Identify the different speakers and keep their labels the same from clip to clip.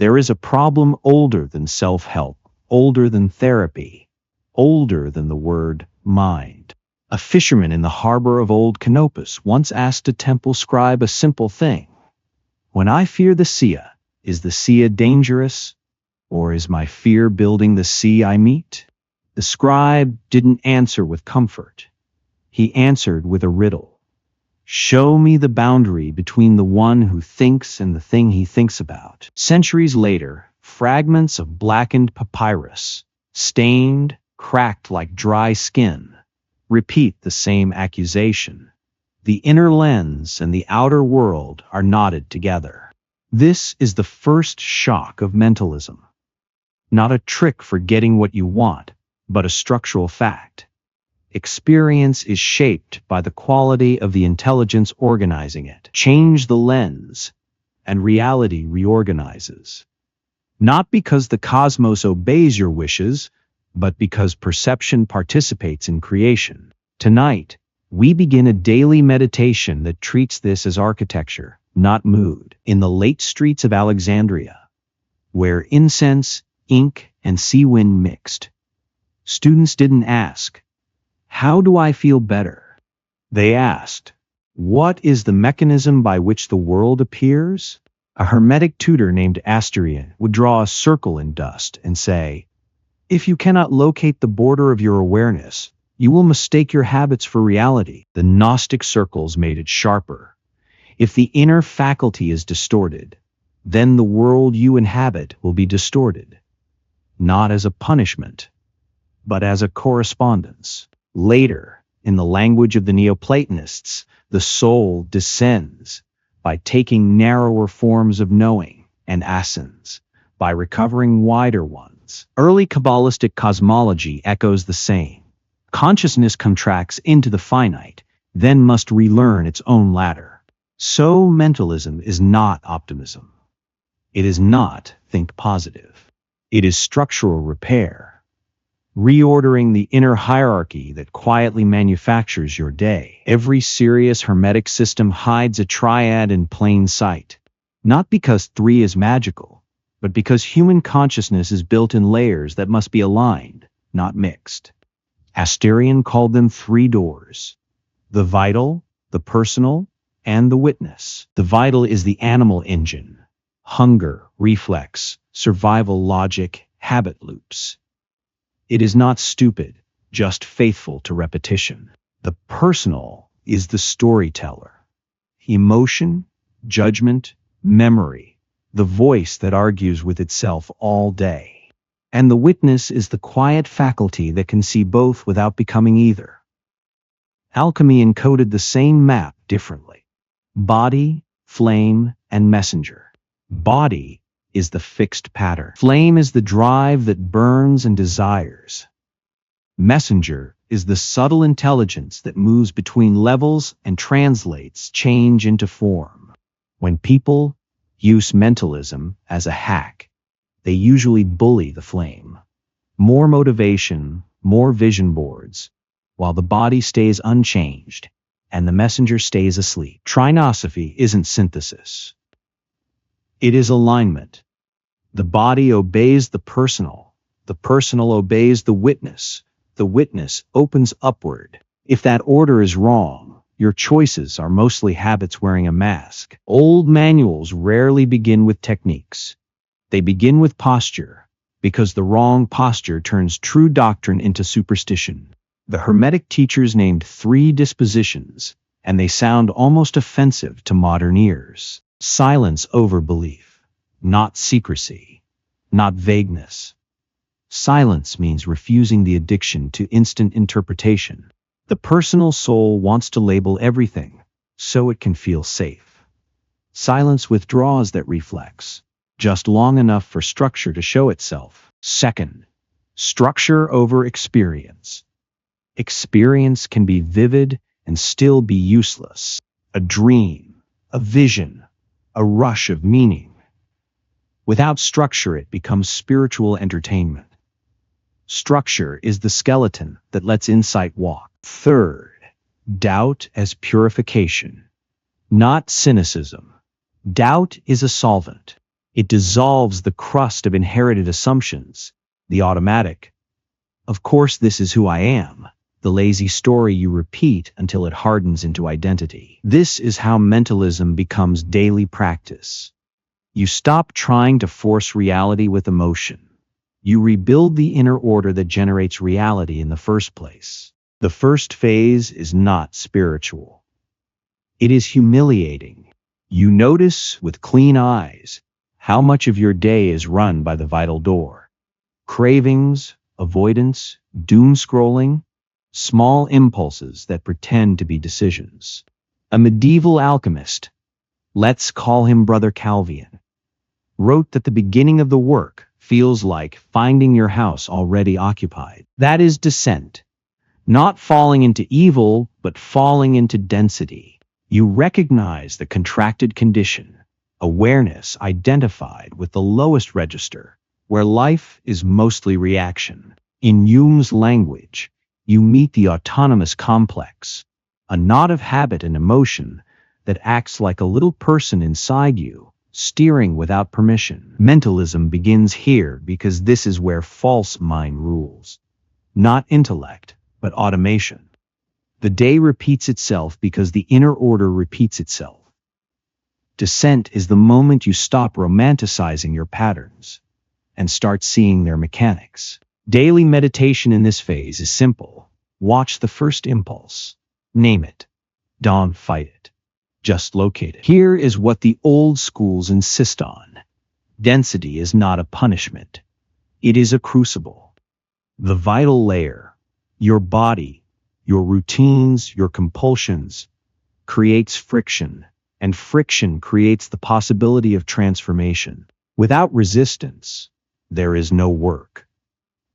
Speaker 1: There is a problem older than self-help, older than therapy, older than the word mind. A fisherman in the harbor of old Canopus once asked a temple scribe a simple thing. When I fear the sea, is the sea dangerous, or is my fear building the sea I meet? The scribe didn't answer with comfort. He answered with a riddle. Show me the boundary between the one who thinks and the thing he thinks about. Centuries later, fragments of blackened papyrus, stained, cracked like dry skin, repeat the same accusation. The inner lens and the outer world are knotted together. This is the first shock of mentalism. Not a trick for getting what you want, but a structural fact. Experience is shaped by the quality of the intelligence organizing it. Change the lens, and reality reorganizes. Not because the cosmos obeys your wishes, but because perception participates in creation. Tonight, we begin a daily meditation that treats this as architecture, not mood. In the late streets of Alexandria, where incense, ink, and sea wind mixed, students didn't ask, "How do I feel better?" They asked, "What is the mechanism by which the world appears?" A Hermetic tutor named Asterion would draw a circle in dust and say, "If you cannot locate the border of your awareness, you will mistake your habits for reality." The Gnostic circles made it sharper. If the inner faculty is distorted, then the world you inhabit will be distorted, not as a punishment, but as a correspondence. Later, in the language of the Neoplatonists, the soul descends by taking narrower forms of knowing and ascends by recovering wider ones. Early Kabbalistic cosmology echoes the same. Consciousness contracts into the finite, then must relearn its own ladder. So mentalism is not optimism. It is not think positive. It is structural repair. Reordering the inner hierarchy that quietly manufactures your day. Every serious Hermetic system hides a triad in plain sight. Not because 3 is magical, but because human consciousness is built in layers that must be aligned, not mixed. Asterion called them 3 doors: the vital, the personal, and the witness. The vital is the animal engine: hunger, reflex, survival logic, habit loops. It is not stupid, just faithful to repetition. The personal is the storyteller: emotion, judgment, memory, the voice that argues with itself all day. And the witness is the quiet faculty that can see both without becoming either. Alchemy encoded the same map differently: body, flame, and messenger. Body is the fixed pattern. Flame is the drive that burns and desires. Messenger is the subtle intelligence that moves between levels and translates change into form. When people use mentalism as a hack, they usually bully the flame. More motivation, more vision boards, while the body stays unchanged and the messenger stays asleep. Trinosophy isn't synthesis. It is alignment. The body obeys the personal obeys the witness opens upward. If that order is wrong, your choices are mostly habits wearing a mask. Old manuals rarely begin with techniques. They begin with posture, because the wrong posture turns true doctrine into superstition. The Hermetic teachers named 3 dispositions, and they sound almost offensive to modern ears. Silence over belief, not secrecy, not vagueness. Silence means refusing the addiction to instant interpretation. The personal soul wants to label everything, so it can feel safe. Silence withdraws that reflex, just long enough for structure to show itself. Second, structure over experience. Experience can be vivid and still be useless. A dream, a vision, a rush of meaning. Without structure, it becomes spiritual entertainment. Structure is the skeleton that lets insight walk. Third, doubt as purification, not cynicism. Doubt is a solvent. It dissolves the crust of inherited assumptions, the automatic, "Of course this is who I am," the lazy story you repeat until it hardens into identity. This is how mentalism becomes daily practice. You stop trying to force reality with emotion. You rebuild the inner order that generates reality in the first place. The first phase is not spiritual. It is humiliating. You notice with clean eyes how much of your day is run by the vital door. Cravings, avoidance, doom scrolling, small impulses that pretend to be decisions. A medieval alchemist, let's call him Brother Calvian, wrote that the beginning of the work feels like finding your house already occupied. That is descent. Not falling into evil, but falling into density. You recognize the contracted condition, awareness identified with the lowest register, where life is mostly reaction. In Jung's language, you meet the autonomous complex, a knot of habit and emotion that acts like a little person inside you, steering without permission. Mentalism begins here because this is where false mind rules. Not intellect, but automation. The day repeats itself because the inner order repeats itself. Descent is the moment you stop romanticizing your patterns and start seeing their mechanics. Daily meditation in this phase is simple. Watch the first impulse. Name it. Don't fight it. Just locate it. Here is what the old schools insist on. Density is not a punishment. It is a crucible. The vital layer, your body, your routines, your compulsions, creates friction, and friction creates the possibility of transformation. Without resistance, there is no work.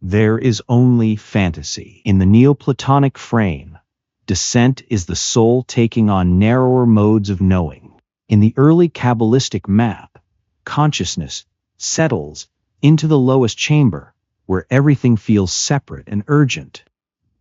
Speaker 1: There is only fantasy. In the Neoplatonic frame, descent is the soul taking on narrower modes of knowing. In the early Kabbalistic map, consciousness settles into the lowest chamber, where everything feels separate and urgent.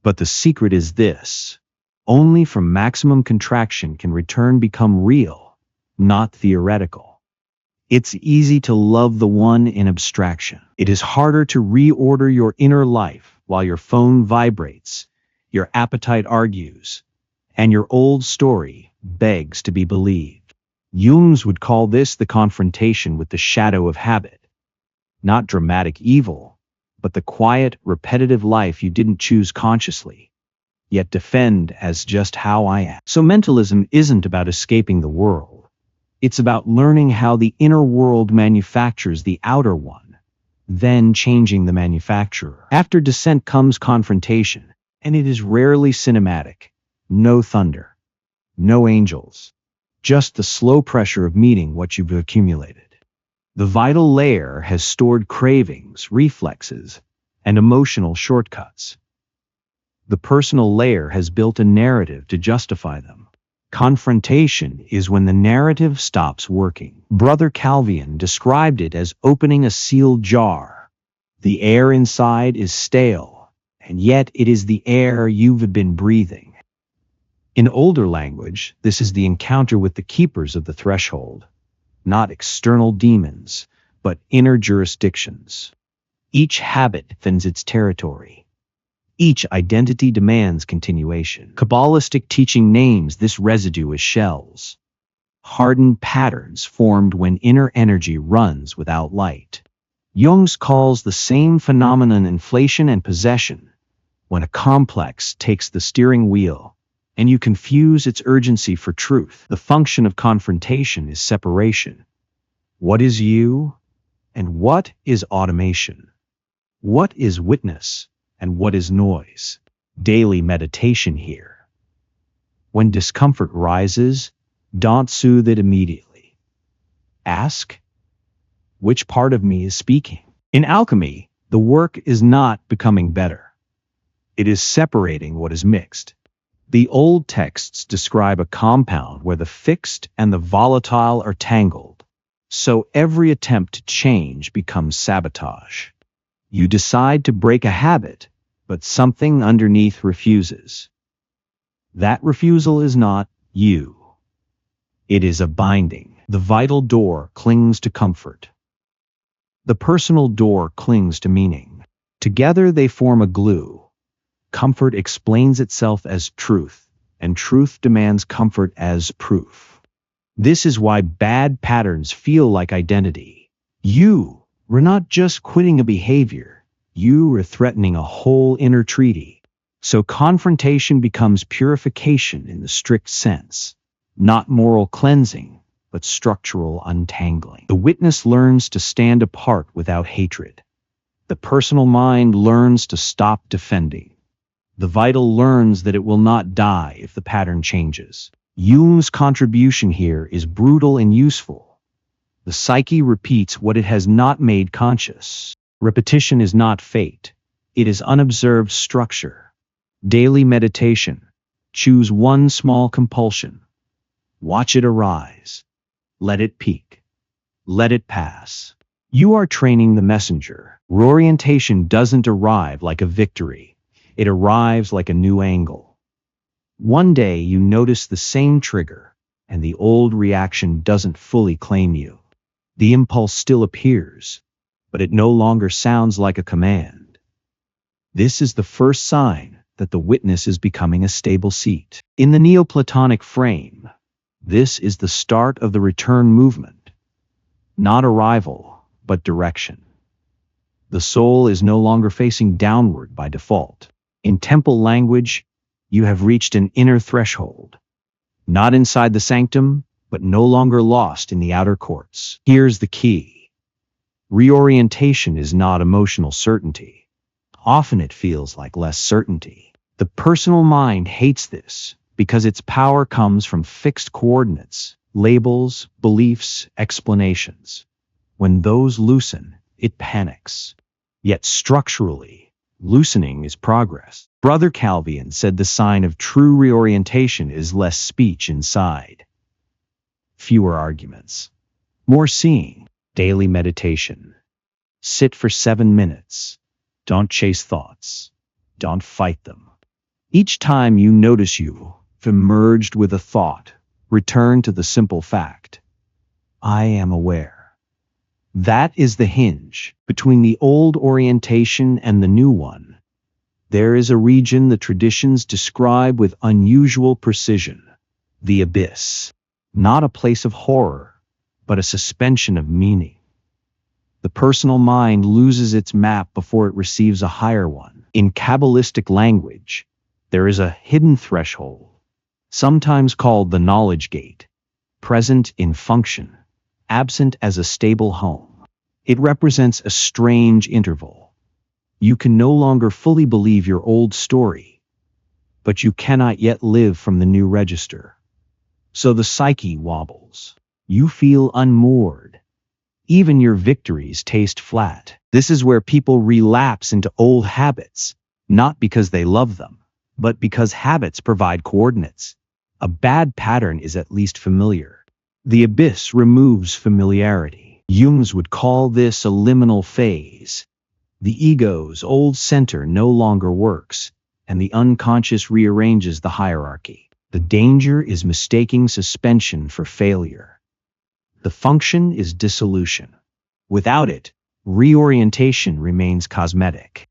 Speaker 1: But the secret is this: only from maximum contraction can return become real, not theoretical. It's easy to love the one in abstraction. It is harder to reorder your inner life while your phone vibrates, your appetite argues, and your old story begs to be believed. Jungs would call this the confrontation with the shadow of habit. Not dramatic evil, but the quiet, repetitive life you didn't choose consciously, yet defend as just how I am. So mentalism isn't about escaping the world. It's about learning how the inner world manufactures the outer one, then changing the manufacturer. After descent comes confrontation, and it is rarely cinematic. No thunder, no angels, just the slow pressure of meeting what you've accumulated. The vital layer has stored cravings, reflexes, and emotional shortcuts. The personal layer has built a narrative to justify them. Confrontation is when the narrative stops working. Brother Calvian described it as opening a sealed jar. The air inside is stale, and yet it is the air you've been breathing. In older language, this is the encounter with the keepers of the threshold, not external demons, but inner jurisdictions. Each habit defends its territory. Each identity demands continuation. Kabbalistic teaching names this residue as shells, hardened patterns formed when inner energy runs without light. Jung calls the same phenomenon inflation and possession, when a complex takes the steering wheel, and you confuse its urgency for truth. The function of confrontation is separation. What is you, and what is automation? What is witness, and what is noise? Daily meditation here. When discomfort rises, don't soothe it immediately. Ask, which part of me is speaking? In alchemy, the work is not becoming better. It is separating what is mixed. The old texts describe a compound where the fixed and the volatile are tangled, so every attempt to change becomes sabotage. You decide to break a habit, but something underneath refuses. That refusal is not you. It is a binding. The vital door clings to comfort. The personal door clings to meaning. Together they form a glue. Comfort explains itself as truth, and truth demands comfort as proof. This is why bad patterns feel like identity. You were not just quitting a behavior, you were threatening a whole inner treaty. So confrontation becomes purification in the strict sense, not moral cleansing, but structural untangling. The witness learns to stand apart without hatred. The personal mind learns to stop defending. The vital learns that it will not die if the pattern changes. Jung's contribution here is brutal and useful. The psyche repeats what it has not made conscious. Repetition is not fate. It is unobserved structure. Daily meditation. Choose one small compulsion. Watch it arise. Let it peak. Let it pass. You are training the messenger. Reorientation doesn't arrive like a victory. It arrives like a new angle. One day you notice the same trigger, and the old reaction doesn't fully claim you. The impulse still appears, but it no longer sounds like a command. This is the first sign that the witness is becoming a stable seat. In the Neoplatonic frame, this is the start of the return movement. Not arrival, but direction. The soul is no longer facing downward by default. In temple language, you have reached an inner threshold. Not inside the sanctum, but no longer lost in the outer courts. Here's the key. Reorientation is not emotional certainty. Often it feels like less certainty. The personal mind hates this because its power comes from fixed coordinates, labels, beliefs, explanations. When those loosen, it panics. Yet structurally, loosening is progress. Brother Calvian said the sign of true reorientation is less speech inside. Fewer arguments. More seeing. Daily meditation. Sit for 7 minutes. Don't chase thoughts. Don't fight them. Each time you notice you've emerged with a thought, return to the simple fact. I am aware. That is the hinge between the old orientation and the new one. There is a region the traditions describe with unusual precision, the abyss. Not a place of horror, but a suspension of meaning. The personal mind loses its map before it receives a higher one. In Kabbalistic language, there is a hidden threshold, sometimes called the knowledge gate, present in function, absent as a stable home. It represents a strange interval. You can no longer fully believe your old story, but you cannot yet live from the new register. So the psyche wobbles. You feel unmoored. Even your victories taste flat. This is where people relapse into old habits, not because they love them, but because habits provide coordinates. A bad pattern is at least familiar. The abyss removes familiarity. Jungs would call this a liminal phase. The ego's old center no longer works, and the unconscious rearranges the hierarchy. The danger is mistaking suspension for failure. The function is dissolution. Without it, reorientation remains cosmetic.